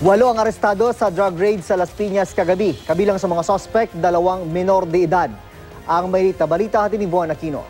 8 ang arestado sa drug raid sa Las Piñas kagabi. Kabilang sa mga suspect, 2 menor de edad. Ang may balita natin ni Buwan Aquino.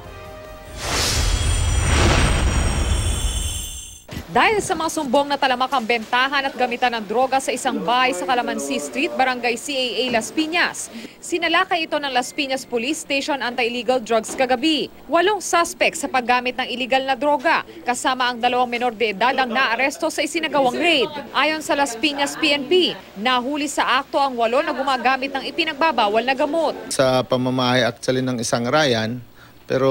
Dahil sa mga sumbong na talamak ang bentahan at gamitan ng droga sa isang bahay sa Calamansi Street, Barangay CAA, Las Piñas, sinalakay ito ng Las Piñas Police Station Anti-Illegal Drugs kagabi. 8 suspect sa paggamit ng illegal na droga, kasama ang 2 menor de edad ang naaresto sa isinagawang raid. Ayon sa Las Piñas PNP, nahuli sa akto ang 8 na gumagamit ng ipinagbabawal na gamot. Sa pamamahay actually ng isang Ryan, pero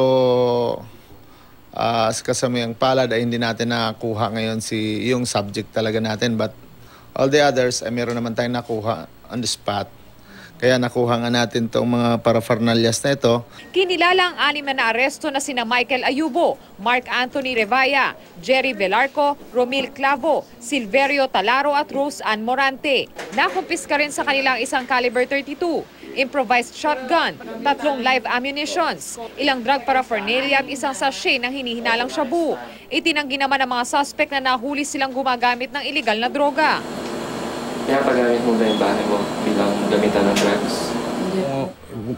sa kasamihang palad ay hindi natin nakuha ngayon yung subject talaga natin, but all the others ay meron naman tayong nakuha on the spot. Kaya nakuha nga natin itong mga paraphernalias na ito. Kinilala ang 6 na naaresto na sina Michael Ayubo, Mark Anthony Revaya, Jerry Velarco, Romil Clavo, Silverio Talaro at Rose Ann Morante. Nakumpiska rin sa kanilang isang caliber 32, improvised shotgun, 3 live ammunitions, ilang drug paraphernalia at isang sachet ng hinihinalang shabu. Itinanggi naman ng mga suspect na nahuli silang gumagamit ng illegal na droga. Kaya paggamit mo ba yung bahay mo bilang gamitan ng drugs?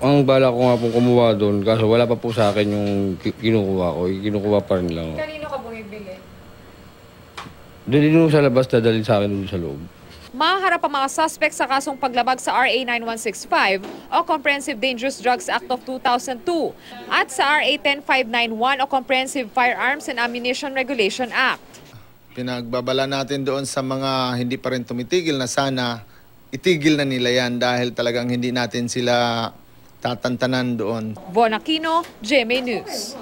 Ang bala ko nga pong kumuha doon, kaso wala pa po sa akin yung kinukuha ko. Kinukuha pa rin lang. Kanino ka bumibili? Doon sa labas, dadalhin sa akin doon sa loob. Mahaharap ang mga suspect sa kasong paglabag sa RA 9165 o Comprehensive Dangerous Drugs Act of 2002 at sa RA 10591 o Comprehensive Firearms and Ammunition Regulation Act. Pinagbabala natin doon sa mga hindi pa rin tumitigil na sana itigil na nila yan dahil talagang hindi natin sila tatantanan doon. Buwan Aquino, GMA News.